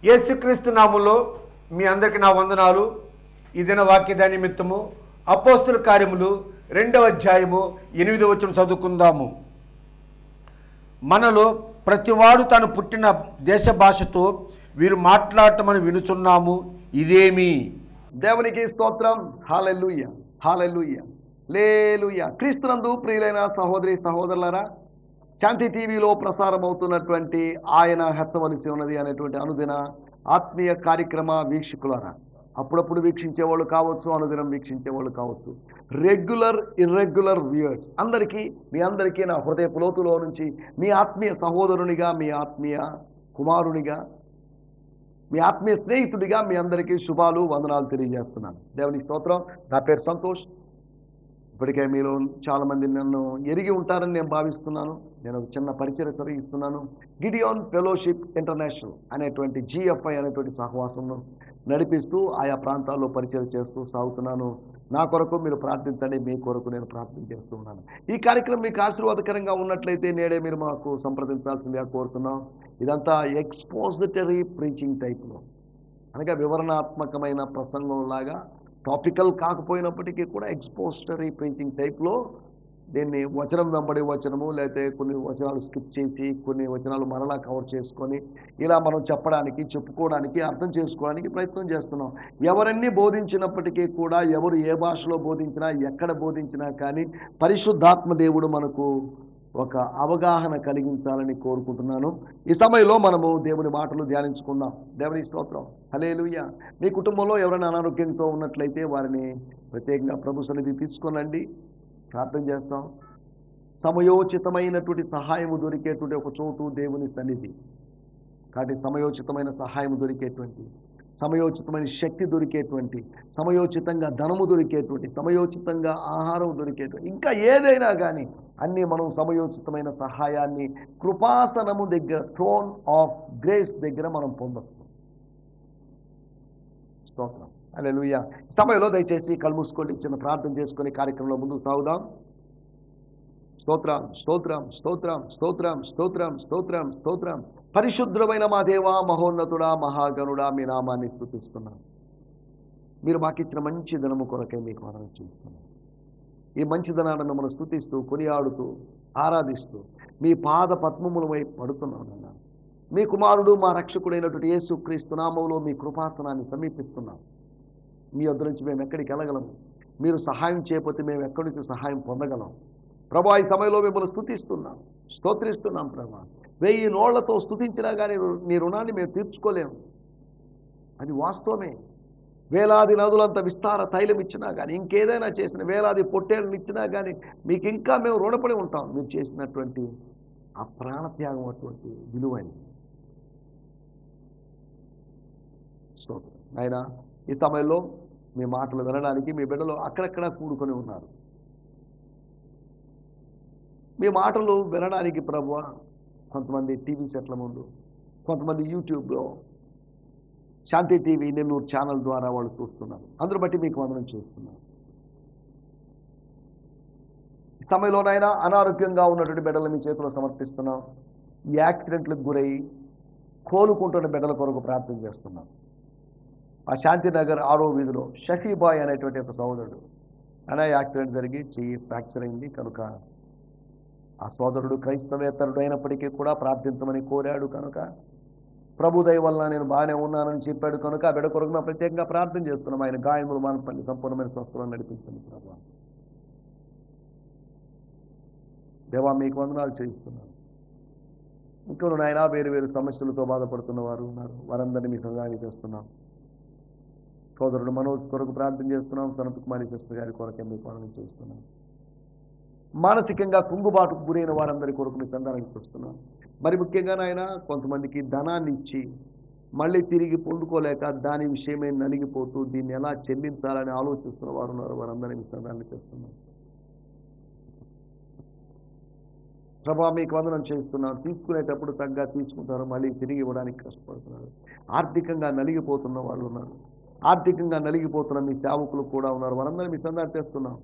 యేసుక్రీస్తు నామములో మీ అందరికీ నా వందనాలు. ఈ దిన వాక్య నిమిత్తము అపోస్తుల కార్యములు 2వ అధ్యాయము 8వ వచనం చదువుకుందాము. మనలో ప్రతివాడు తాను పుట్టిన దేశ భాషతో వీరు మాట్లాడటమని వినుచున్నాము, ఇదేమి? దేవునికి స్తోత్రం. హల్లెలూయా, హల్లెలూయా, హల్లెలూయా. క్రీస్తునందు ప్రియులైన సహోదరి సహోదరులారా, శాంతి టీవీలో ప్రసారం అవుతున్నటువంటి ఆయన హెచ్చవలసి ఉన్నది అనేటువంటి అనుదిన ఆత్మీయ కార్యక్రమ వీక్షకులారా, అప్పుడప్పుడు వీక్షించేవాళ్ళు కావచ్చు, అనుదినం వీక్షించేవాళ్ళు కావచ్చు, రెగ్యులర్ ఇర్రెగ్యులర్ వ్యూయర్స్ అందరికీ మీ అందరికీ నా హృదయపు లోతులో నుంచి మీ ఆత్మీయ సహోదరునిగా, మీ ఆత్మీయ కుమారునిగా, మీ ఆత్మీయ స్నేహితుడిగా మీ అందరికీ శుభాలు వందనాలు తెలియజేస్తున్నాను. దేవునికి స్తోత్రం. నా పేరు సంతోష్. ఇప్పటికే మీరు చాలామంది నన్ను ఎరిగి ఉంటారని నేను భావిస్తున్నాను. నేను ఒక చిన్న పరిచయం జరిగిస్తున్నాను. గిడియోన్ ఫెలోషిప్ ఇంటర్నేషనల్ అనేటువంటి GFI అనేటువంటి సహవాసంను నడిపిస్తూ ఆయా ప్రాంతాల్లో పరిచయం చేస్తూ సాగుతున్నాను. నా కొరకు మీరు ప్రార్థించండి, మీ కొరకు నేను ప్రార్థన చేస్తూ ఉన్నాను. ఈ కార్యక్రమం మీకు ఆశీర్వాదకరంగా ఉన్నట్లయితే నేడే మీరు మాకు సంప్రదించాల్సిందిగా కోరుతున్నాం. ఇదంతా ఎక్స్పోజిటరీ ప్రీచింగ్ టైప్లో, అనగా వివరణాత్మకమైన ప్రసంగం లాగా, టాపికల్ కాకపోయినప్పటికీ కూడా ఎక్స్పోజిటరీ ప్రీచింగ్ టైప్లో దీన్ని వచనం వెంబడి వచనము, లేకపోతే కొన్ని వచనాలు స్కిప్ చేసి కొన్ని వచనాలు మరలా కవర్ చేసుకొని ఇలా మనం చెప్పడానికి, చెప్పుకోవడానికి, అర్థం చేసుకోవడానికి ప్రయత్నం చేస్తున్నాం. ఎవరన్నీ బోధించినప్పటికీ కూడా, ఎవరు ఏ భాషలో బోధించినా, ఎక్కడ బోధించినా కానీ పరిశుద్ధాత్మ దేవుడు మనకు ఒక అవగాహన కలిగించాలని కోరుకుంటున్నాను. ఈ సమయంలో మనము దేవుని మాటలు ధ్యానించుకుందాం. దేవుని స్తోత్రం. హల్లెలూయా. మీ కుటుంబంలో ఎవరైనా అనారోగ్యంతో ఉన్నట్లయితే వారిని ప్రత్యేకంగా ప్రభు సన్నిధి తీసుకొనండి, ప్రార్థన చేస్తాం. సమయోచితమైనటువంటి సహాయము దొరికేటువంటి ఒక చోటు దేవుని సన్నిధి. కాబట్టి సమయోచితమైన సహాయం దొరికేటువంటి, సమయోచితమైన శక్తి దొరికేటువంటి, సమయోచితంగా ధనము దొరికేటువంటి, సమయోచితంగా ఆహారం దొరికేటువంటి, ఇంకా ఏదైనా కానీ అన్నీ మనం సమయోచితమైన సహాయాన్ని కృపాసనము దగ్గర, థ్రోన్ ఆఫ్ గ్రేస్ దగ్గర మనం పొందవచ్చు. స్తోత్రం. హల్లెలూయా. సమయంలో దయచేసి కళ్ళు మూసుకోండి, చిన్న ప్రార్థన చేసుకొని కార్యక్రమంలో ముందుకు సాగుదాం. స్తోత్రం, స్తోత్రం, స్తోత్రం, స్తోత్రం, స్తోత్రం, స్తోత్రం, స్తోత్రం. పరిశుద్ధమైన మా దేవా, మహోన్నతుడా, మహాగణుడా, మీ నామాన్ని స్తుతిస్తున్నాం. మీరు మాకు ఇచ్చిన మంచి దినము కొరకే మీకు వందనాలు చెల్లిస్తున్నాం. ఈ మంచి దినాన్ని మనం స్తుతిస్తూ, కొనియాడుతూ, ఆరాధిస్తూ మీ పాద పద్మములమై పడుతున్నాం. మీ కుమారుడు మా రక్షకుడైనటువంటి యేసుక్రీస్తు నామములో మీ కృపాసనాన్ని సమీపిస్తున్నాం. మీ వద్ద నుంచి మేము ఎక్కడికి వెళ్ళగలము? మీరు సహాయం చేయకపోతే మేము ఎక్కడి నుంచి సహాయం పొందగలం? ప్రభా, ఈ సమయంలో మిమ్మల్ని స్తుతిస్తున్నాం, స్తోత్రిస్తున్నాం. ప్రభా, 1000 నోళ్లతో స్తుతించినా కానీ నీ రుణాన్ని మేము తీర్చుకోలేము. అది వాస్తవమే. వేలాది నదులంత విస్తార తైలం ఇచ్చినా కానీ, ఇంకేదైనా చేసిన వేలాది పొట్టేళ్ళని ఇచ్చినా కానీ మీకు ఇంకా మేము రుణపడి ఉంటాం. మీరు చేసినటువంటి ఆ ప్రాణత్యాగం అటువంటి విలువని. స్తోత్రం. ఆయన ఈ సమయంలో మీ మాటలు వినడానికి మీ బిడ్డలు అక్కడక్కడ కూడుకొని ఉన్నారు. మీ మాటలు వినడానికి ప్రభువా, కొంతమంది టీవీ సెట్ల ముందు, కొంతమంది యూట్యూబ్లో, శాంతి టీవీ నెల్లూరు ఛానల్ ద్వారా వాళ్ళు చూస్తున్నారు. అందరూ బట్టి మీకు వందనం చేస్తున్నారు. ఈ సమయంలోనైనా అనారోగ్యంగా ఉన్నటువంటి బిడ్డలు మీ చేతిలో సమర్పిస్తున్నాం. ఈ యాక్సిడెంట్లకు గురై కోలుకుంటున్న బిడ్డల కొరకు ప్రార్థన చేస్తున్నాం. ఆ శాంతినగర్ 6వ వీధిలో షఫీబాయ్ అనేటువంటి ఒక సోదరుడు, అనే యాక్సిడెంట్ జరిగి చెయ్యి ఫ్రాక్చర్ అయింది కనుక ఆ సోదరుడు క్రైస్తవేతరుడు అయినప్పటికీ కూడా ప్రార్థించమని కోరాడు కనుక, ప్రభు దయ వలన నేను బాగానే ఉన్నానని చెప్పాడు కనుక ఆ బిడ్డ కొరకు మేము ప్రత్యేకంగా ప్రార్థన చేస్తున్నాం. ఆయన గాయములు మానపల్లి సంపూర్ణమైన స్వస్థలను నడిపించండి ప్రభు. దేవా, మీకు వందనాలు చేయిస్తున్నాను. ఇంకా నాయన వేరు వేరు సమస్యలతో బాధపడుతున్న వారు ఉన్నారు, వారందరినీ మీ సంఘానికి చేస్తున్నాం. సోదరుడు మనోజ్ కొరకు ప్రార్థన చేస్తున్నాం. సనత్ కుమారి సిస్టర్ గారి కొరకే మీకు వందనం చేస్తున్నాం. మానసికంగా కుంగుబాటుకు గురైన వారందరి కొరకు మీ సంఘానికి చూస్తున్నాం. మరి ముఖ్యంగా నాయన కొంతమందికి ధనాన్ని ఇచ్చి మళ్ళీ తిరిగి పొందుకోలేక దాని విషయమే నలిగిపోతూ దీన్ని ఎలా చెల్లించాలని ఆలోచిస్తున్న వారు ఉన్నారు, వారందరినీ మీ సంఘాన్ని చేస్తున్నాం. ప్రభా, మీకు వందనం చేస్తున్నాం. తీసుకునేటప్పుడు తగ్గ తీసుకుంటారు, మళ్ళీ తిరిగి ఇవ్వడానికి కష్టపడుతున్నారు. ఆర్థికంగా నలిగిపోతున్న వాళ్ళు ఉన్నారు, ఆర్థికంగా నలిగిపోతున్న మీ సేవకులు కూడా ఉన్నారు, వారందరినీ మీ సంఘాన్ని చేస్తున్నాం.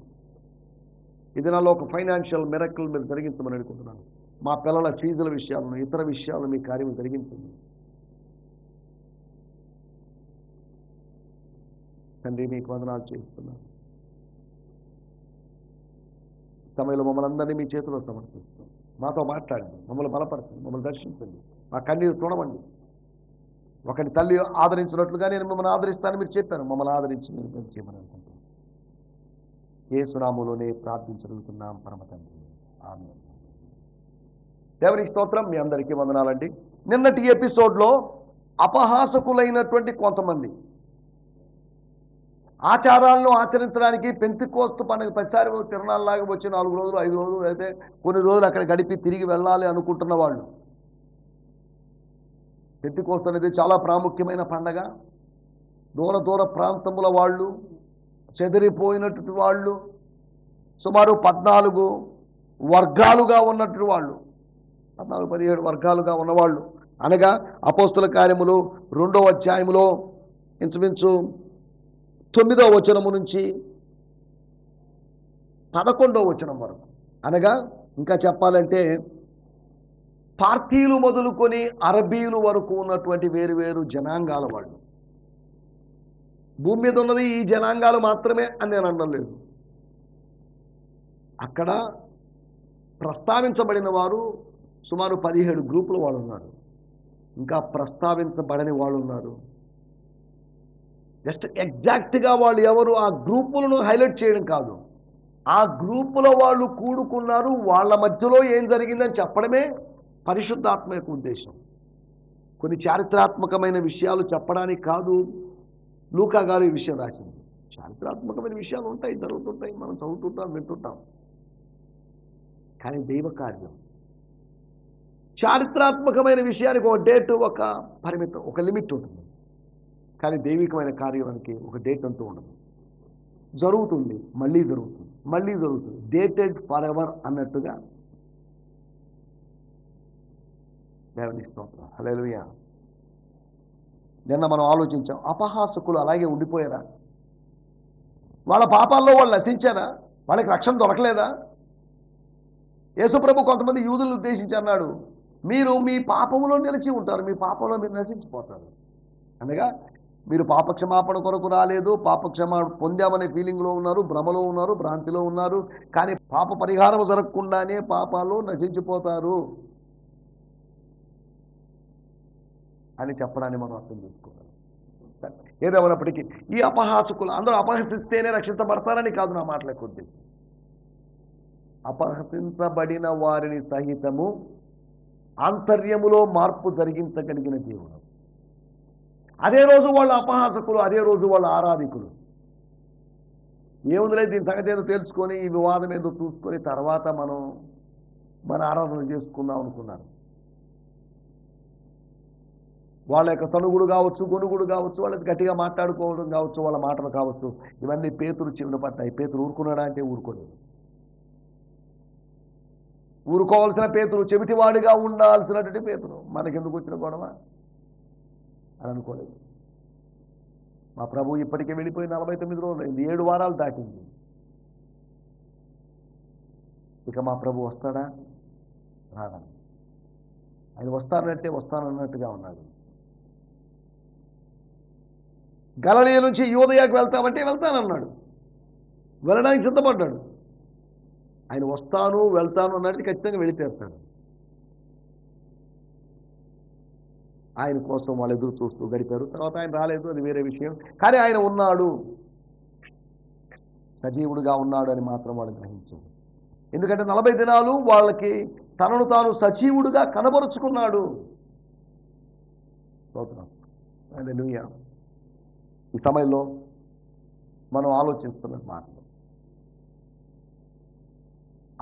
ఈ దినాల్లో ఒక ఫైనాన్షియల్ మిరకిల్ మీరు జరిగించమని అనుకుంటున్నాను. మా పిల్లల ఫీజుల విషయాలను, ఇతర విషయాలను మీ కార్యం జరిగించండి. తండ్రి మీకు వందనాలు చేస్తున్నాను. సమయంలో మమ్మల్ని అందరినీ మీ చేతిలో సమర్పిస్తాం. మాతో మాట్లాడండి, మమ్మల్ని బలపరచండి, మమ్మల్ని దర్శించండి, మా కన్నీరు తుడవండి. ఒకరి తల్లి ఆదరించినట్లుగా నేను మిమ్మల్ని ఆదరిస్తానని మీరు చెప్పాను. మమ్మల్ని ఆదరించి మీరు పని చేయమని అనుకుంటున్నాను. యేసు నామములోనే ప్రార్థించగలుగుతున్నాం పరమ తండ్రి, ఆమేన్. దేవునికి స్తోత్రం. మీ అందరికీ వందనాలండి. నిన్నటి ఎపిసోడ్లో అపహాసకులైనటువంటి కొంతమంది ఆచారాలను ఆచరించడానికి పెంతెకోస్తు పండుగ ప్రతిసారి తిరణాలలాగా వచ్చి 4 రోజులు 5 రోజులు అయితే కొన్ని రోజులు అక్కడ గడిపి తిరిగి వెళ్ళాలి అనుకుంటున్న వాళ్ళు, పెంతెకోస్తు అనేది చాలా ప్రాముఖ్యమైన పండగ. దూర దూర ప్రాంతముల వాళ్ళు, చెదిరిపోయినటువంటి వాళ్ళు, సుమారు 14 వర్గాలుగా ఉన్నటువంటి వాళ్ళు, 14-17 వర్గాలుగా ఉన్నవాళ్ళు, అనగా అపోస్తుల కార్యములు 2వ అధ్యాయములో ఇంచుమించు 9వ వచనము నుంచి 11వ వచనం వరకు, అనగా ఇంకా చెప్పాలంటే పార్తీలు మొదలుకొని అరబీలు వరకు ఉన్నటువంటి వేరు జనాంగాల వాళ్ళు. భూమి మీద ఉన్నది ఈ జనాంగాలు మాత్రమే అని నేను అనలేదు. అక్కడ ప్రస్తావించబడిన వారు సుమారు 17 గ్రూపుల వాళ్ళు ఉన్నారు. ఇంకా ప్రస్తావించబడని వాళ్ళు ఉన్నారు. జస్ట్ ఎగ్జాక్ట్గా వాళ్ళు ఎవరు ఆ గ్రూపులను హైలైట్ చేయడం కాదు, ఆ గ్రూపుల వాళ్ళు కూడుకున్నారు, వాళ్ళ మధ్యలో ఏం జరిగిందని చెప్పడమే పరిశుద్ధాత్మ యొక్క ఉద్దేశం. కొన్ని చారిత్రాత్మకమైన విషయాలు చెప్పడానికి కాదు లూకా గారు ఈ విషయం రాసింది. చారిత్రాత్మకమైన విషయాలు ఉంటాయి, జరుగుతుంటాయి, మనం చదువుతుంటాం, వింటుంటాం. కానీ దైవ కార్యం చారిత్రాత్మకమైన విషయానికి ఒక డేట్, ఒక పరిమితం, ఒక లిమిట్ ఉంటుంది. కానీ దైవికమైన కార్యానికి ఒక డేట్ అంటూ ఉండదు. జరుగుతుంది, మళ్ళీ జరుగుతుంది, మళ్ళీ జరుగుతుంది, డేటెడ్ ఫర్ ఎవర్ అన్నట్టుగా. దేవుని స్తోత్రం, హల్లెలూయా. నిన్న మనం ఆలోచించాం, అపహాసకులు అలాగే ఉండిపోయారా? వాళ్ళ పాపాల్లో వాళ్ళు నశించారా? వాళ్ళకి రక్షణ దొరకలేదా? యేసుప్రభు కొంతమంది యూదులను ఉద్దేశించి అన్నాడు, మీరు మీ పాపములో నిలిచి ఉంటారు, మీ పాపంలో మీరు నశించిపోతారు. అనగా మీరు పాపక్షమాపణ కొరకు రాలేదు, పాపక్షమాపణ పొందామనే ఫీలింగ్లో ఉన్నారు, భ్రమలో ఉన్నారు, భ్రాంతిలో ఉన్నారు. కానీ పాప పరిహారం జరగకుండానే పాపాలు నశించిపోతారు అని చెప్పడాన్ని మనం అర్థం చేసుకోవాలి. సరే, ఏదేమైనప్పటికీ ఈ అపహాసకులు అందరూ అపహసిస్తేనే రక్షించబడతారని కాదు నా మాటల కొద్ది. అపహసించబడిన వారిని సహితము ఆంతర్యములో మార్పు జరిగించగలిగిన దేవుడు. అదే రోజు వాళ్ళ అపహాసకులు, అదే రోజు వాళ్ళ ఆరాధికులు. ఏముందిలే దీని సంగతి ఏదో తెలుసుకొని, ఈ వివాదం ఏదో చూసుకొని తర్వాత మనం మన ఆరాధన చేసుకుందాం అనుకున్నారు. వాళ్ళ యొక్క సనుగుడు కావచ్చు, గొనుగుడు కావచ్చు, వాళ్ళకి గట్టిగా మాట్లాడుకోవడం కావచ్చు, వాళ్ళ మాటలు కావచ్చు, ఇవన్నీ పేతురు చెవిన పడ్డాయి. పేతురు ఊరుకున్నాడా అంటే ఊరుకోలేదు. ఊరుకోవాల్సిన పేతురు, చెవిటివాడిగా ఉండాల్సినటువంటి పేతురు మనకెందుకు వచ్చిన గొడవ అని అనుకోలేదు. మా ప్రభు ఇప్పటికే వెళ్ళిపోయి 49 రోజులు అయింది, 7 వారాలు దాటింది. ఇక మా ప్రభు వస్తాడా? రాడా? ఆయన వస్తానంటే వస్తానన్నట్టుగా ఉన్నాడు. గలిలయ నుంచి యూదయకు వెళ్తామంటే వెళ్తానన్నాడు, వెళ్ళడానికి సిద్ధపడ్డాడు. ఆయన వస్తాను వెళ్తాను అన్నట్టు ఖచ్చితంగా వెళ్ళిపోతాడు. ఆయన కోసం వాళ్ళు ఎదురు చూస్తూ గడిపారు. తర్వాత ఆయన రాలేదు, అది వేరే విషయం. కానీ ఆయన ఉన్నాడు, సజీవుడిగా ఉన్నాడు అని మాత్రం వాళ్ళు గ్రహించారు. ఎందుకంటే 40 దినాలు వాళ్ళకి తనను తాను సజీవుడిగా కనబరుచుకున్నాడు. హల్లెలూయా. ఈ సమయంలో మనం ఆలోచిస్తున్న మాటలు,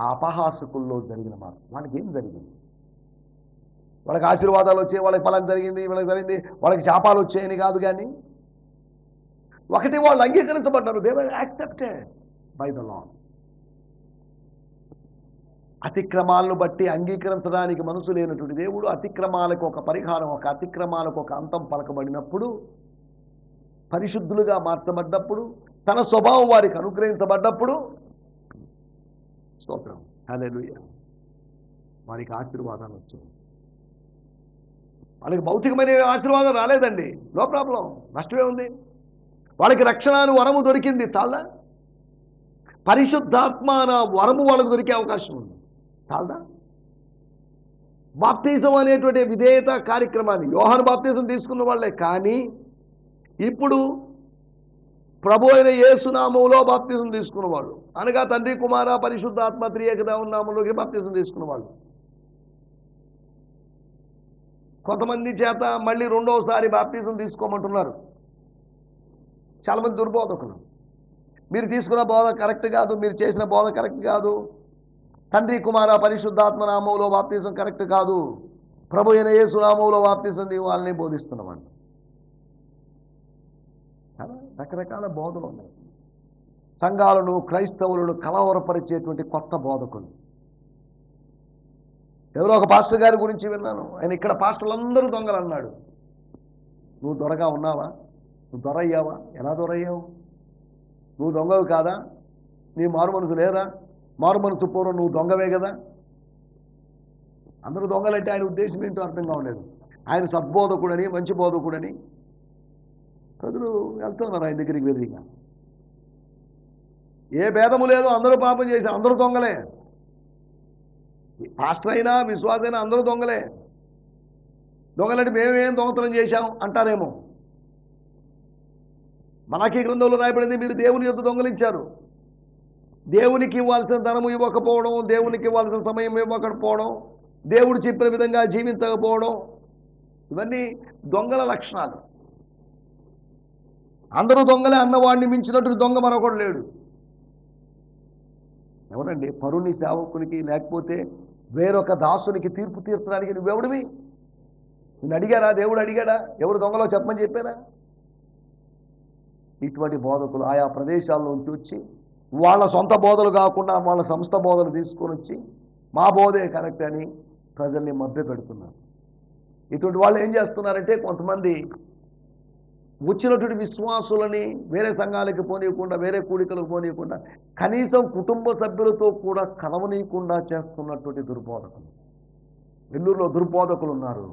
ఆ అపహాసకుల్లో జరిగిన మాట, వాళ్ళకి ఏం జరిగింది? వాళ్ళకి ఆశీర్వాదాలు వచ్చాయి, వాళ్ళకి ఫలం జరిగింది, వీళ్ళకి జరిగింది, వాళ్ళకి శాపాలు వచ్చాయని కాదు. కానీ ఒకటి, వాళ్ళు అంగీకరించబడ్డారు. They were accepted by the Lord. అతిక్రమాలను బట్టి అంగీకరించడానికి మనసు లేనటువంటి దేవుడు అతిక్రమాలకు ఒక పరిహారం, ఒక అతిక్రమాలకు ఒక అంతం పలకబడినప్పుడు, పరిశుద్ధులుగా మార్చబడ్డప్పుడు, తన స్వభావం వారికి అనుగ్రహించబడ్డప్పుడు, స్తోత్రం, హల్లెలూయా, వారికి ఆశీర్వాదాలు వచ్చాయి. వాళ్ళకి భౌతికమైన ఆశీర్వాదం రాలేదండి, నో ప్రాబ్లం, నష్టమే ఉంది. వాళ్ళకి రక్షణ అను వరము దొరికింది, చాలా పరిశుద్ధాత్మ అనే వరము వాళ్ళకు దొరికే అవకాశం ఉంది, చాలా బాప్తిజం అనేటువంటి విధేయత కార్యక్రమాన్ని యోహాను బాప్తిజం తీసుకున్న వాళ్ళే, కానీ ఇప్పుడు ప్రభు అయిన యేసు నామములో బాప్తిజం తీసుకున్న వాళ్ళు, అనగా తండ్రి కుమార పరిశుద్ధాత్మ త్రియేక దేవుని నామములోకి బాప్తిజం తీసుకున్న వాళ్ళు. కొంతమంది చేత మళ్ళీ రెండోసారి బాప్తిజం తీసుకోమంటున్నారు చాలామంది దుర్బోధకులు. మీరు తీసుకున్న బోధ కరెక్ట్ కాదు, మీరు చేసిన బోధ కరెక్ట్ కాదు, తండ్రి కుమార పరిశుద్ధాత్మ నామములో బాప్తిజం కరెక్ట్ కాదు, ప్రభు అయిన యేసు నామములో బాప్తిజం వాళ్ళని బోధిస్తున్నామండి. రకరకాల బోధలు ఉన్నాయి. సంఘాలను క్రైస్తవులను కలవరపరిచేటువంటి కొత్త బోధకులు. ఎవరో ఒక పాస్టర్ గారి గురించి విన్నాను, ఆయన ఇక్కడ పాస్టర్లందరూ దొంగలు అన్నాడు. నువ్వు దొరగా ఉన్నావా? నువ్వు దొరయ్యావా? ఎలా దొరయ్యావు? నువ్వు దొంగవు కాదా? నీ మారు మనసు లేదా? మారు మనసు పూర్వం నువ్వు దొంగవే కదా. అందరూ దొంగలంటే ఆయన ఉద్దేశం ఏంటో అర్థం కావలేదు. ఆయన సద్బోధకుడని, మంచి బోధకుడని ప్రజలు వెళ్తున్నారు ఆయన దగ్గరికి వెర్రిగా. ఏ భేదము లేదు, అందరూ పాపం చేసి అందరూ దొంగలే. పాస్టర్ అయినా విశ్వాసైనా అందరూ దొంగలే. దొంగలంటే మేమేం దొంగతనం చేశాం అంటారేమో. మనకి గ్రంథంలో రాయబడింది, మీరు దేవుని యొద్ద దొంగలించారు. దేవునికి ఇవ్వాల్సిన ధనము ఇవ్వకపోవడం, దేవునికి ఇవ్వాల్సిన సమయం ఇవ్వకపోవడం, దేవుడు చెప్పిన విధంగా జీవించకపోవడం, ఇవన్నీ దొంగల లక్షణాలు. అందరూ దొంగలే అన్నవాడిని మించినట్టు దొంగ మరొకడు లేడు. ఎవరండి? పరుని సేవకునికి లేకపోతే వేరొక దాసునికి తీర్పు తీర్చడానికి నువ్వెవడివి? నిన్ను అడిగారా? దేవుడు అడిగాడా? ఎవరు దొంగలో చెప్పమని చెప్పారా? ఇటువంటి బోధకులు ఆయా ప్రదేశాల నుంచి వచ్చి వాళ్ళ సొంత బోధలు కాకుండా వాళ్ళ సంస్థ బోధలు తీసుకొని వచ్చి మా బోధే కరెక్ట్ అని ప్రజల్ని మభ్య పెడుతున్నారు. ఇటువంటి వాళ్ళు ఏం చేస్తున్నారంటే, కొంతమంది వచ్చినటువంటి విశ్వాసులని వేరే సంఘాలకి పోనీయకుండా, వేరే కూడికలకు పోనీయకుండా, కనీసం కుటుంబ సభ్యులతో కూడా కలవనీయకుండా చేస్తున్నటువంటి దుర్బోధకులు. నెల్లూరులో దుర్బోధకులు ఉన్నారు.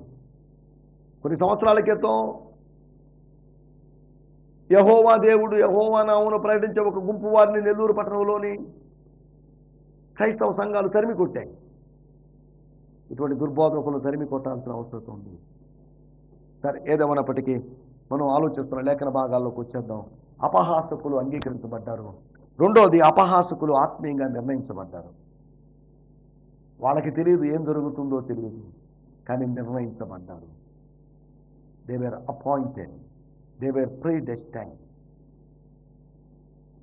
కొన్ని సంవత్సరాల క్రితం యెహోవా దేవుడు, యెహోవా నామమును ప్రకటించే ఒక గుంపు వారిని నెల్లూరు పట్టణంలోని క్రైస్తవ సంఘాలు తరిమి కొట్టాయి. ఇటువంటి దుర్బోధకులు తరిమి కొట్టాల్సిన అవసరం ఉంది. సరే, ఏదేమన్నప్పటికీ మనం ఆలోచిస్తున్న లేఖన భాగాల్లోకి వచ్చేద్దాం. అపహాసకులు అంగీకరించబడ్డారు. రెండోది, అపహాసకులు ఆత్మీయంగా నిర్ణయించబడ్డారు. వాళ్ళకి తెలియదు, ఏం జరుగుతుందో తెలియదు, కానీ నిర్ణయించబడ్డారు. They were appointed, they were predestined.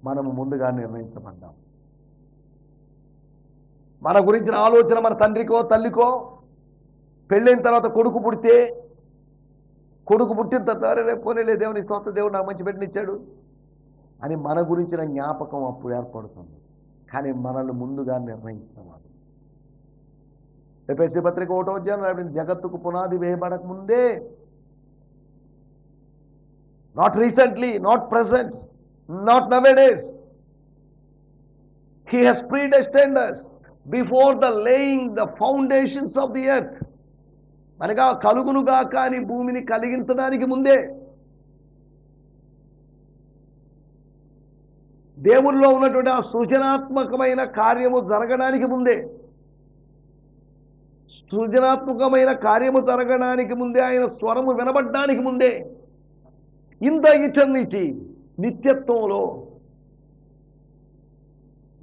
మనము ముందుగా నిర్ణయించబడ్డాం. మన గురించిన ఆలోచన మన తండ్రికో తల్లికో పెళ్ళైన తర్వాత కొడుకు పుట్టిన తర్వాత రేపు పోనీలే, దేవుని స్తోత్రం, దేవుడు నాకు మంచి బిడ్డనిచ్చాడు అని మన గురించిన జ్ఞాపకం అప్పుడు ఏర్పడుతుంది. కానీ మనల్ని ముందుగా నిర్ణయించిన వాడు. ఎఫెసీ పత్రిక 1వ అధ్యాయం, జగత్తుకు పునాది వేయబడక ముందే, not recently, not present, not nowadays, he has predestined us before the laying the foundations of the earth. అనగా కలుగునుగా కానీ భూమిని కలిగించడానికి ముందే, దేవుల్లో ఉన్నటువంటి ఆ సృజనాత్మకమైన కార్యము జరగడానికి ముందే, సృజనాత్మకమైన కార్యము జరగడానికి ముందే, ఆయన స్వరము వినబడ్డానికి ముందే, ఇన్ ద ఇటర్నిటీ, నిత్యత్వంలో,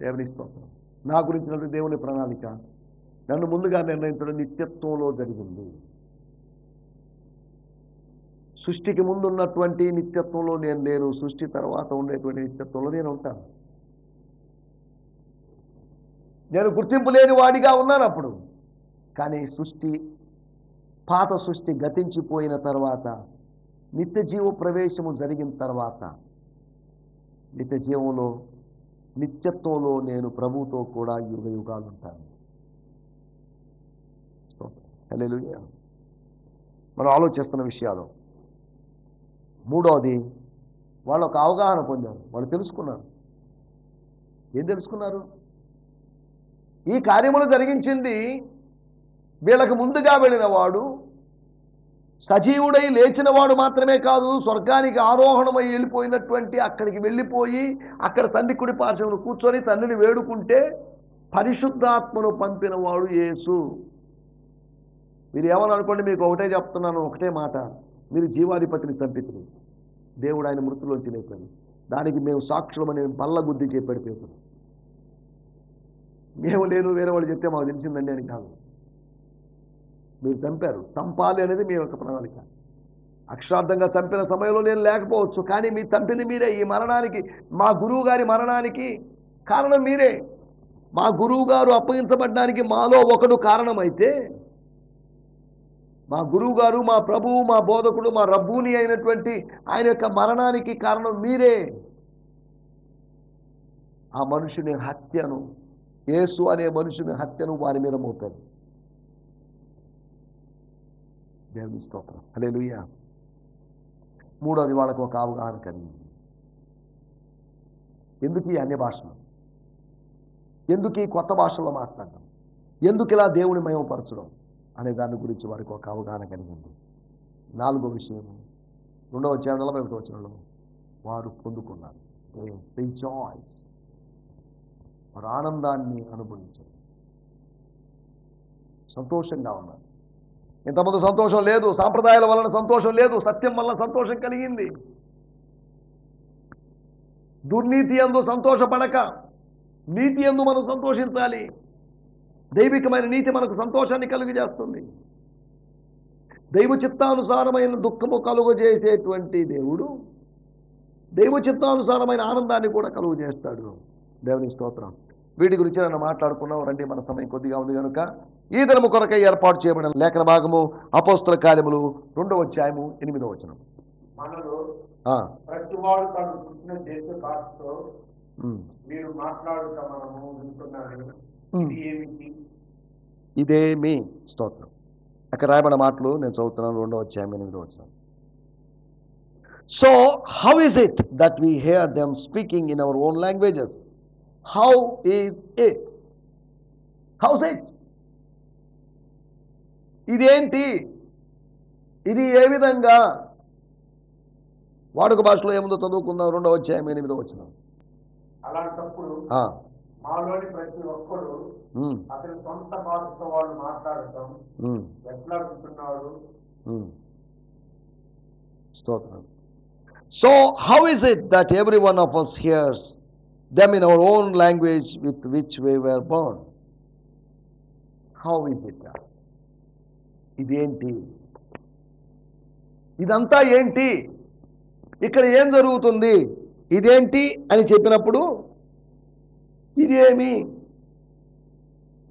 దేవుని స్తోత్రం, నా గురించినటువంటి దేవుని ప్రణాళిక నన్ను ముందుగా నిర్ణయించడం నిత్యత్వంలో జరిగింది. సృష్టికి ముందున్నటువంటి నిత్యత్వంలో నేను లేను, సృష్టి తర్వాత ఉండేటువంటి నిత్యత్వంలో నేను ఉంటాను. నేను గుర్తింపు లేని వాడిగా ఉన్నాను అప్పుడు. కానీ పాత సృష్టి గతించిపోయిన తర్వాత, నిత్య జీవ ప్రవేశము జరిగిన తర్వాత, నిత్య జీవంలో, నిత్యత్వంలో నేను ప్రభువుతో కూడా యుగ యుగాలు ఉంటాను. హల్లెలూయా. మనం ఆలోచిస్తున్న విషయాలు. మూడోది, వాళ్ళు ఒక అవగాహన పొందారు. వాళ్ళు తెలుసుకున్నారు. ఏం తెలుసుకున్నారు? ఈ కార్యములు జరిగించింది వీళ్ళకి ముందుగా వెళ్ళిన వాడు, సజీవుడై లేచినవాడు మాత్రమే కాదు, స్వర్గానికి ఆరోహణమై వెళ్ళిపోయినటువంటి అక్కడికి వెళ్ళిపోయి అక్కడ తండ్రి కుడి పార్శ్వమున కూర్చొని తండ్రిని వేడుకుంటే పరిశుద్ధాత్మను పంపినవాడు యేసు. మీరు ఏమని అనుకోండి, మీకు ఒకటే చెప్తున్నాను, ఒకటే మాట, మీరు జీవాధిపతిని చంపితురు, దేవుడు ఆయన మృతుల్లోంచి లేపాడు, దానికి మేము సాక్షులమని బల్ల గుద్ది చెప్పాడు పేతురు. మేము లేదు వేరే వాళ్ళు చెప్తే మాకు తెలిసిందండి అని కాదు, మీరు చంపారు, చంపాలి అనేది మీ యొక్క ప్రణాళిక. అక్షరార్థంగా చంపిన సమయంలో నేను లేకపోవచ్చు, కానీ మీరు చంపింది మీరే. ఈ మరణానికి, మా గురువు గారి మరణానికి కారణం మీరే. మా గురువు గారు అప్పగించబడ్డానికి మాలో ఒకడు కారణమైతే, మా గురువు గారు, మా ప్రభువు, మా బోధకుడు, మా రబ్బూని అయినటువంటి ఆయన యొక్క మరణానికి కారణం మీరే. ఆ మనుషుని హత్యను, యేసు అనే మనుషుని హత్యను వారి మీద మోపారు. దేవుని స్తోత్రం, హల్లెలూయా. మూడోది, వాళ్ళకు ఒక అవగాహన కలిగింది. ఎందుకు ఈ అన్య భాషలు, ఎందుకు ఈ కొత్త భాషల్లో మాట్లాడడం, ఎందుకు ఇలా దేవుని మహిమపరచడం అనే దాని గురించి వారికి ఒక అవగాహన కలిగింది. నాలుగో విషయం, 2వ అధ్యాయం 41వ వచనంలో వారు పొందుకున్నారు. వారు ఆనందాన్ని అనుభవించారు, సంతోషంగా ఉన్నారు. ఇంతకుముందు సంతోషం లేదు, సాంప్రదాయాల వలన సంతోషం లేదు, సత్యం వలన సంతోషం కలిగింది. దుర్నీతి యందు సంతోషపడక నీతి యందు మనం సంతోషించాలి. దైవికమైన నీతి మనకు సంతోషాన్ని కలుగజేస్తుంది. దైవ చిత్తానుసారమైన దుఃఖము కలుగజేసేటువంటి దేవుడు దైవ చిత్తానుసారమైన ఆనందాన్ని కూడా కలుగజేస్తాడు. దేవుని స్తోత్రం. వీటి గురించి నన్ను మాట్లాడుకున్నాం. రండి, మన సమయం కొద్దిగా ఉంది కనుక ఈ దినము కొరకై ఏర్పాటు చేయబడిన లేఖన భాగము అపోస్తల కార్యములు 2వ అధ్యాయము 8వ వచనం. మనలో ప్రతివాడు తను పుట్టిన దేశ భాషతో మీరు మాట్లాడుట మనము వింటున్నాము. ఇది ఏమిటి? ఇదేమి? స్తోత్రం. అక్కడ రాయబడిన మాటలు నేను చదువుతున్నాను, 2వ అధ్యాయం 8వ వచనం. So how is it that we hear them speaking in our own languages? How is it? How's it? ఇదేంటి? ఇది ఏ విధంగా? వాడుక భాషలో ఏముందో చదువుకుందాం. 2వ అధ్యాయం 8వ వచనం. అలాంటప్పుడు మాలోని ప్రతి ఒక్కరు అతని సొంత భాషతో వాళ్ళు మాట్లాడటం ఎట్లా వింటున్నారు? స్తోత్రం. So how is it that every one of us hears them in our own language with which we were born? How is it? ఇదేంటి? ఇదంతా ఏంటి? ఇక్కడ ఏం జరుగుతుంది? ఇదేంటి అని చెప్పినప్పుడు ఇదేమి?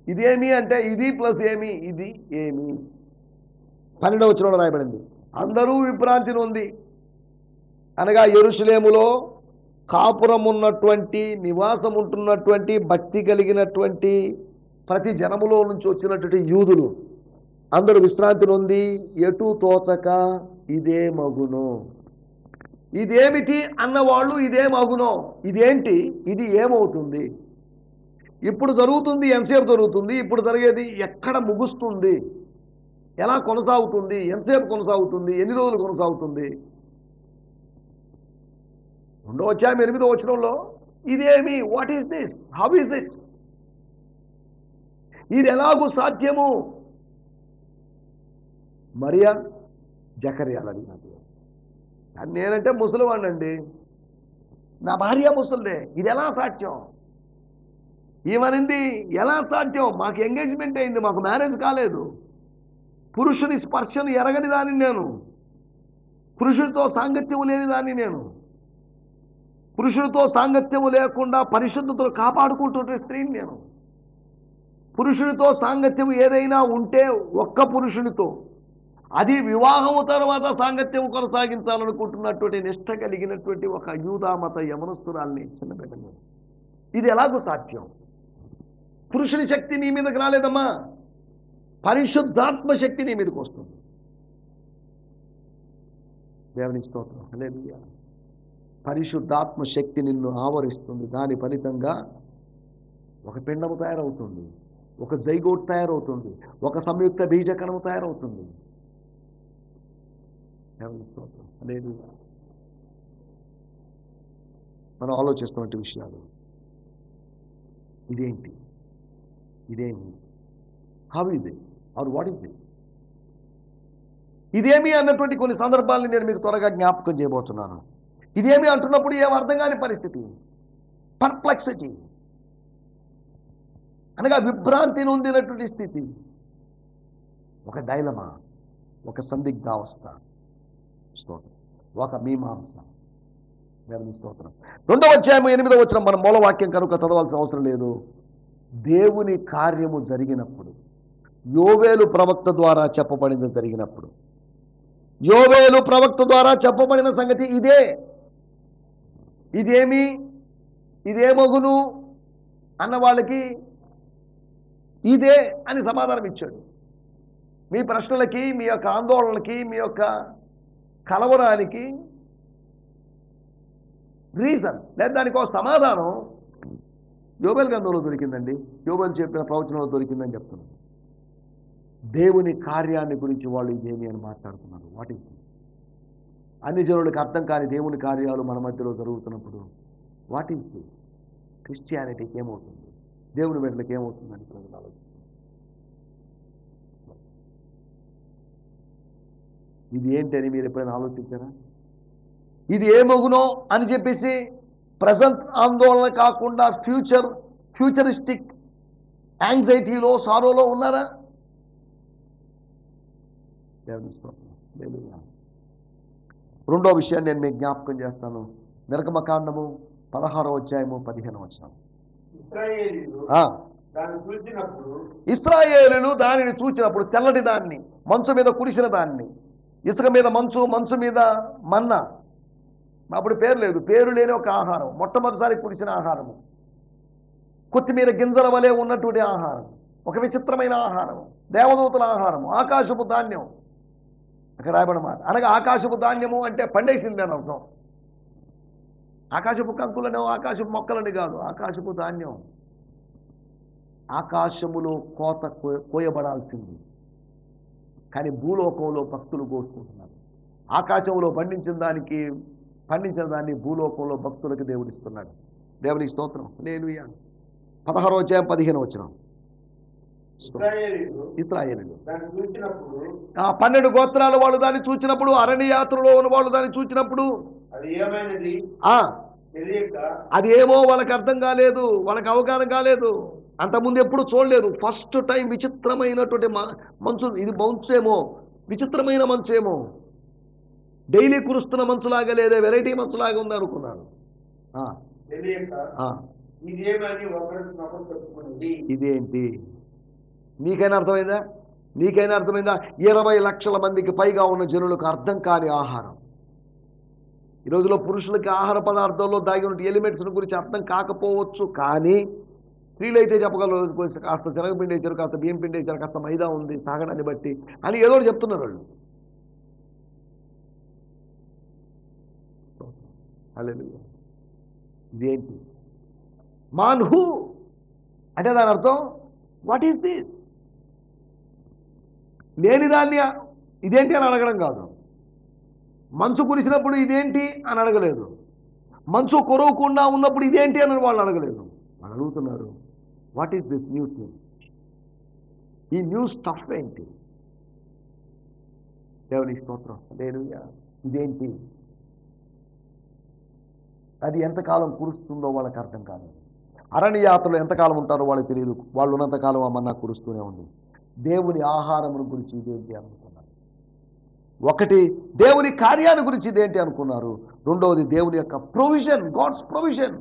ఇదేమి అంటే ఇది ప్లస్ ఏమి, ఇది ఏమి. 12వ వచనంలో రాయబడింది, అందరూ విభ్రాంతి నొంది, అనగా యెరూషలేములో కాపురం ఉన్నటువంటి, నివాసం ఉంటున్నటువంటి, భక్తి కలిగినటువంటి ప్రతి జనములో నుంచి వచ్చినటువంటి యూదులు అందరూ విశ్రాంతి నొంది ఎటు తోచక ఇదే మగును. ఇదేమిటి అన్నవాళ్ళు ఇదే మగును. ఇదేంటి? ఇది ఏమవుతుంది? ఇప్పుడు జరుగుతుంది, ఎంతసేపు జరుగుతుంది? ఇప్పుడు జరిగేది ఎక్కడ ముగుస్తుంది? ఎలా కొనసాగుతుంది? ఎంతసేపు కొనసాగుతుంది? ఎన్ని రోజులు కొనసాగుతుంది? 2వ అధ్యాయం 8వ వచనంలో ఇదేమి? What is this? How is it? ఇది ఎలాగూ సాధ్యము? మరియా జకర్యాలు అడిగినట్టు. నేనంటే ముసలివాడినండి, నా భార్య ముసలిదే, ఇది ఎలా సాధ్యం? ఏమనింది? ఎలా సాధ్యం? మాకు ఎంగేజ్మెంట్ అయింది, మాకు మ్యారేజ్ కాలేదు, పురుషుని స్పర్శను ఎరగని దాన్ని నేను, పురుషుడితో సాంగత్యము లేని దాన్ని నేను, పురుషుడితో సాంగత్యము లేకుండా పరిశుద్ధతను కాపాడుకుంటున్న స్త్రీని నేను. పురుషుడితో సాంగత్యం ఏదైనా ఉంటే ఒక్క పురుషునితో, అది వివాహము తర్వాత సాంగత్యం కొనసాగించాలనుకుంటున్నటువంటి నిష్ట కలిగినటువంటి ఒక యూదామత యమనస్తురాల్ని చిన్న బిడ్డను. ఇది ఎలాగో సాధ్యం? పురుషుని శక్తి నీ మీదకి రాలేదమ్మా, పరిశుద్ధాత్మ శక్తి నీ మీదకి వస్తుంది. దేవుని స్తోత్రం, హల్లెలూయా. పరిశుద్ధాత్మ శక్తి నిన్ను ఆవరిస్తుంది. దాని ఫలితంగా ఒక పిండము తయారవుతుంది, ఒక జైగోట్ తయారవుతుంది, ఒక సంయుక్త బీజకణము తయారవుతుంది. లేదు, మనం ఆలోచిస్తున్నట్టు విషయాలు ఇదేంటి, ఇదేమి, how is it or what is this, ఇదేమి అన్నటువంటి కొన్ని సందర్భాలను నేను మీకు త్వరగా జ్ఞాపకం చేయబోతున్నాను. ఇదేమి అంటున్నప్పుడు ఏం అర్థం కాని పరిస్థితి, పర్ప్లెక్సిటీ అనగా విభ్రాంతి నొందినటువంటి స్థితి, ఒక డైలమా, ఒక సందిగ్ధావస్థ, ఒక మీమాంస. దేవుని స్తోత్రం. 2వ అధ్యాయం 8వ వచనం మనం మూలవాక్యం కనుక చదవాల్సిన అవసరం లేదు. దేవుని కార్యము జరిగినప్పుడు, యోవేలు ప్రవక్త ద్వారా చెప్పబడింది జరిగినప్పుడు, యోవేలు ప్రవక్త ద్వారా చెప్పబడిన సంగతి ఇదే. ఇదేమి, ఇదేమగును అన్న వాళ్ళకి ఇదే అని సమాధానం ఇచ్చాడు. మీ ప్రశ్నలకి, మీ యొక్క ఆందోళనకి, మీ యొక్క కలవరానికి రీజన్ లేదా దానికి ఒక సమాధానం యోబేలు గ్రంథంలో దొరికిందండి. యోబేలు చెప్పిన ప్రవచనంలో దొరికిందని చెప్తున్నాను. దేవుని కార్యాన్ని గురించి వాళ్ళు ఇదేమి అని మాట్లాడుతున్నారు. వాట్ ఈస్ అన్ని జనులకు అర్థం కాని దేవుని కార్యాలు మన మధ్యలో జరుగుతున్నప్పుడు వాట్ ఈస్ దిస్, క్రిస్టియానిటీకి ఏమవుతుంది, దేవుని బిడ్డలకు ఏమవుతుందని ప్రజలు ఆలోచిస్తారు. ఇది ఏంటని మీరు ఎప్పుడైనా ఆలోచించారా? ఇది ఏమగునో అని చెప్పేసి ప్రజెంట్ ఆందోళన కాకుండా ఫ్యూచరిస్టిక్ యాంగ్జైటీలో, సారోలో ఉన్నారా? రెండో విషయాన్ని నేను మీకు జ్ఞాపకం చేస్తాను. నిర్గమకాండము 16వ అధ్యాయము 15వ వచనం. ఇశ్రాయేలులు దానిని చూచినప్పుడు, తెల్లటి దాన్ని, మంచు మీద కురిసిన దాన్ని, ఇసుక మీద మంచు, మంచు మీద మన్నా, అప్పుడు పేరు లేదు, పేరు లేని ఒక ఆహారం, మొట్టమొదటిసారి కురిసిన ఆహారము, కొత్తిమీర గింజల వలె ఉన్నటువంటి ఆహారం, ఒక విచిత్రమైన ఆహారం, దేవదూతల ఆహారము, ఆకాశపు ధాన్యం. అక్కడ రాయబడిన మాట అనగా ఆకాశపు ధాన్యము అంటే పండేసింది అని అర్థం. ఆకాశపు కంకులను, ఆకాశపు మొక్కలని కాదు, ఆకాశపు ధాన్యం. ఆకాశములో కోత కోయబడాల్సింది, కానీ భూలోకంలో భక్తులు కోసుకుంటున్నారు. ఆకాశంలో పండించిన దాన్ని భూలోకంలో భక్తులకు దేవుడిస్తున్నాడు. దేవుని స్తోత్రం. హల్లెలూయా. 16వ అధ్యాయం 15వ వచనం. ఇశ్రాయేలీయులు 12 గోత్రాల వాళ్ళు దాన్ని చూచినప్పుడు, అరణ్య యాత్రలో ఉన్న వాళ్ళు దాన్ని చూచినప్పుడు అది ఏమో వాళ్ళకి అర్థం కాలేదు, వాళ్ళకి అవగాహన కాలేదు. అంతకుముందు ఎప్పుడు చూడలేదు. ఫస్ట్ టైం విచిత్రమైనటువంటి మంచు, ఇది మంచేమో, విచిత్రమైన మంచేమో, డైలీ కురుస్తున్న మంచులాగా లేదా వెరైటీ మంచులాగా ఉంది అనుకున్నాను. ఇదేంటి, నీకైనా అర్థమైందా? నీకైనా అర్థమైందా? 20 లక్షల మందికి పైగా ఉన్న జనులకు అర్థం కాని ఆహారం. ఈ రోజులో పురుషులకి ఆహార పదార్థాల్లో దాగి ఉన్న ఎలిమెంట్స్ గురించి అర్థం కాకపోవచ్చు, కానీ స్త్రీలైతే చెప్పగలరు, కాస్త శనగపిండి వేసారు, కాస్త బియ్యం పిండి వేసారు, కాస్త మైదా ఉంది సాగడాన్ని బట్టి అని ఏదో ఒకటి చెప్తున్నారు వాళ్ళు. హల్లెలూయా. ఇదేంటి మాన్హు అంటే దాని అర్థం వాట్ ఈస్ దిస్, లేని దాన్ని ఇదేంటి అని అడగడం కాదు. మంచు కురిసినప్పుడు ఇదేంటి అని అడగలేదు, మంచు కురవకుండా ఉన్నప్పుడు ఇదేంటి అని వాళ్ళు అడగలేదు. వాళ్ళు అడుగుతున్నారు what is this new thing, ఈ న్యూ స్టఫ్ ఏంటి? దేవునికి స్తోత్రం. హల్లెలూయా. ఇదేంటి, అది ఎంతకాలం కురుస్తుందో వాళ్ళకి అర్థం కాదు. అరణ్య యాత్రలో ఎంతకాలం ఉంటారో వాళ్ళకి తెలియదు. వాళ్ళు ఉన్నంతకాలం ఆ మన్నా కురుస్తూనే ఉంది. దేవుని ఆహారం గురించి ఇదేంటి అనుకున్నారు. ఒకటి దేవుని కార్యాన్ని గురించి ఇదేంటి అనుకున్నారు. రెండవది దేవుని యొక్క ప్రొవిజన్, గాడ్స్ ప్రొవిజన్,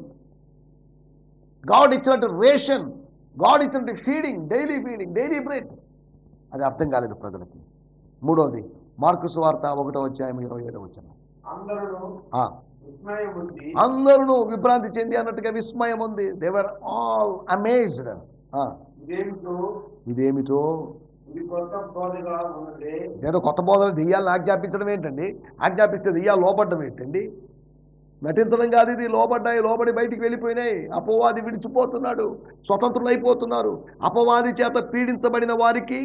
గాడ్ ఇచ్చినట్టు రేషన్, గాడ్ ఇచ్చినట్టు feeding, daily feeding, daily bread, అది అర్థం కాలేదు ప్రజలకి. మూడవది మార్కు సువార్త 1వ అధ్యాయం 27వ వచనం. అందరూ విభ్రాంతి చెంది అన్నట్టుగా విస్మయం ఉంది. They were all amazed. ఇదేమిటో, ఏదో కొత్త బోధన దెయ్యాలను ఆజ్ఞాపించడం ఏంటండి? ఆజ్ఞాపిస్తే దెయ్యాలు లోపడ్డం ఏంటండి? నటించడం కాదు ఇది. లోబడి బయటికి వెళ్ళిపోయినాయి. అపవాది విడిచిపోతున్నాడు, స్వతంత్రులు అయిపోతున్నారు. అపవాది చేత పీడించబడిన వారికి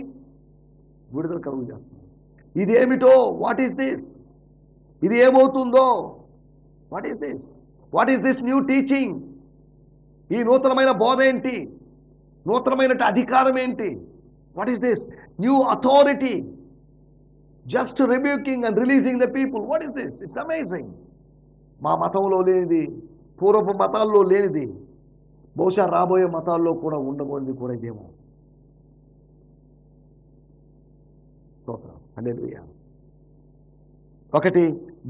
విడుదల కలుగు చేస్తున్నారు. ఇదేమిటో, వాట్ ఈస్ దిస్? ఇది ఏమవుతుందో? What is this new teaching? ఈ నూతనమైన బోధ ఏంటి? నూతనమైన అధికారం ఏంటి? What is this new authority? Just rebuking and releasing the people. What is this? It's amazing. మా మతంలో లేనిది, పూర్వపు మతాల్లో లేనిది, బహుశా రాబోయే మతాల్లో కూడా ఉండబోనిది కూడా ఇదేమో. హల్లెలూయా. ఒకటి,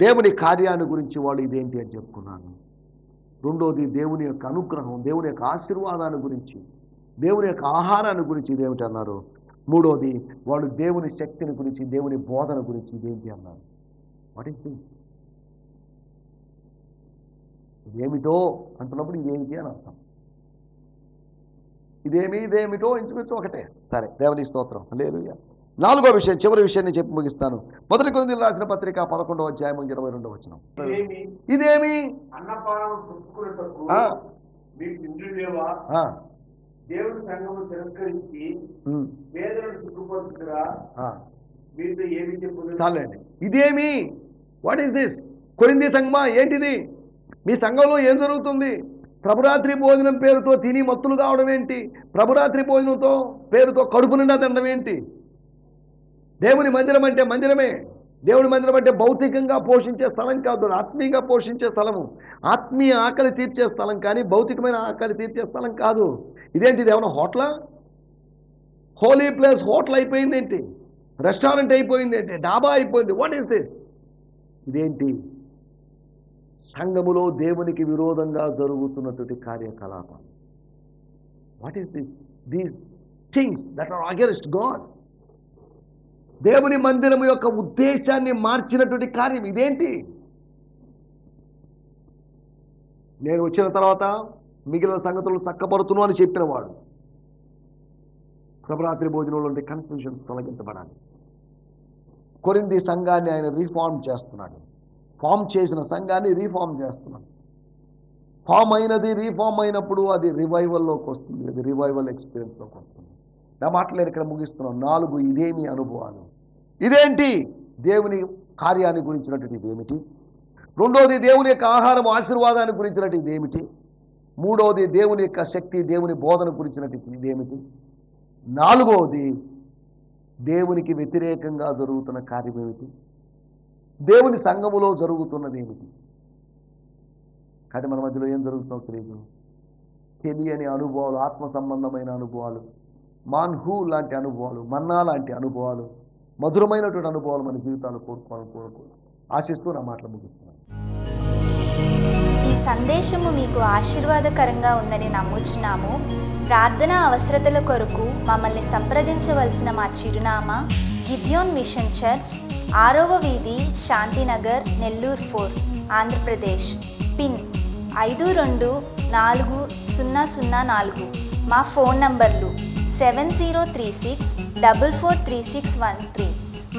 దేవుని కార్యాన్ని గురించి వాళ్ళు ఇదేంటి అని చెప్పుకున్నాను. రెండోది, దేవుని యొక్క అనుగ్రహం, దేవుని యొక్క ఆశీర్వాదాన్ని గురించి, దేవుని యొక్క ఆహారాన్ని గురించి ఇదేమిటి అన్నారు. మూడోది, వాళ్ళు దేవుని శక్తిని గురించి, దేవుని బోధన గురించి ఇదేంటి అన్నారు. What is this? ఇదేమిటో అంటున్నప్పుడు ఇదేమిటి అని అర్థం. ఇదేమిటో ఇంచుమించు ఒకటే. సరే, దేవుని స్తోత్రం. హల్లెలూయా. నాలుగో విషయం, చివరి విషయాన్ని చెప్పి ముగిస్తాను. మొదటి కొరింథీయులకు రాసిన పత్రిక 11వ అధ్యాయం 22వ వచనం. ఇదేమి? దేవుని సంఘము తిరస్కరించి పేదలను సిగ్గుపరుచురా, మీతో ఏమి చెప్పు. చాలండి. ఇదేమి? What is this? కొరింథీ సంఘమా, ఏంటిది? మీ సంఘంలో ఏం జరుగుతుంది? ప్రభురాత్రి భోజనం పేరుతో తిని మత్తులు కావడం ఏంటి? ప్రభురాత్రి భోజనంతో పేరుతో కడుపు నిండా తినడం ఏంటి? దేవుని మందిరం అంటే మందిరమే. దేవుని మందిరం అంటే భౌతికంగా పోషించే స్థలం కాదు, ఆత్మీయంగా పోషించే స్థలము. ఆత్మీయ ఆకలి తీర్చే స్థలం కానీ భౌతికమైన ఆకలి తీర్చే స్థలం కాదు. ఇదేంటిది? ఏమన్నా హోటలా? హోలీ ప్లేస్ హోటల్ అయిపోయింది ఏంటి? రెస్టారెంట్ అయిపోయింది ఏంటి? డాబా అయిపోయింది. What is this? ఇదేంటి? సంఘములో దేవునికి విరోధంగా జరుగుతున్నటువంటి కార్యకలాపం. What is this? These things that are against God. దేవుని మందిరము యొక్క ఉద్దేశాన్ని మార్చినటువంటి కార్యం ఇదేంటి? నేను వచ్చిన తర్వాత మిగిలిన సంగతులు చక్కబడుతును అని చెప్పిన వాడు ప్రభురాత్రి భోజనంలో ఉండే కన్ఫ్యూజన్స్ తొలగించబడాలి. కొరింథీ సంఘాన్ని ఆయన రీఫార్మ్ చేస్తున్నాడు. ఫామ్ చేసిన సంఘాన్ని రీఫార్మ్ చేస్తున్నాడు. ఫామ్ అయినది రీఫార్మ్ అయినప్పుడు అది రివైవల్లోకి వస్తుంది, అది రివైవల్ ఎక్స్పీరియన్స్లోకి వస్తుంది. నా మాటలు నేను ఇక్కడ ముగిస్తున్నాను. 4 ఇదేమి అనుభవాలు. ఇదేంటి? దేవుని కార్యాన్ని గురించినటువంటి ఇదేమిటి? రెండోది, దేవుని యొక్క ఆహారం ఆశీర్వాదాన్ని గురించినట్టు ఇదేమిటి? మూడోది, దేవుని యొక్క శక్తి, దేవుని బోధన గురించినట్టు ఇదేమిటి? నాలుగోది, దేవునికి వ్యతిరేకంగా జరుగుతున్న కార్యం ఏమిటి? దేవుని సంఘములో జరుగుతున్నది ఏమిటి? కానీ మన మధ్యలో ఏం జరుగుతుందో తెలియదు. తెలియని అనుభవాలు, ఆత్మ సంబంధమైన అనుభవాలు, మాన్హూ లాంటి అనుభవాలు, మన్నా లాంటి అనుభవాలు, మధురమైనటువంటి అనుభవాలు మన జీవితాలు కోరుకోవాలని ఆశిస్తూ నా మాటలు ముగిస్తున్నాను. ఈ సందేశము మీకు ఆశీర్వాదకరంగా ఉందని నమ్ముచున్నాము. ప్రార్థనా అవసరతల కొరకు మమ్మల్ని సంప్రదించవలసిన మా చిరునామా గిద్యోన్ మిషన్ చర్చ్, 6వ వీధి, శాంతినగర్, నెల్లూరు 4, ఆంధ్రప్రదేశ్. పిన్ 524004. మా ఫోన్ నంబర్లు 7036443613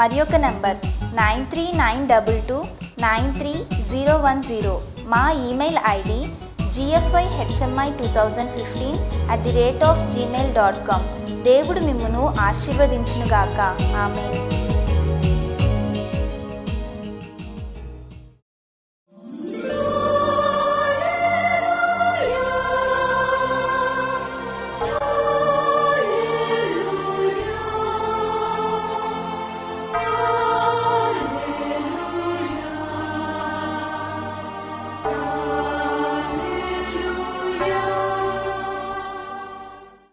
మరి ఒక నంబర్ 9392293010. మా ఈమెయిల్ ఐడి gfihmi2015@gmail.com. దేవుడు మిమ్మును ఆశీర్వదించునుగాక. ఆమేన్.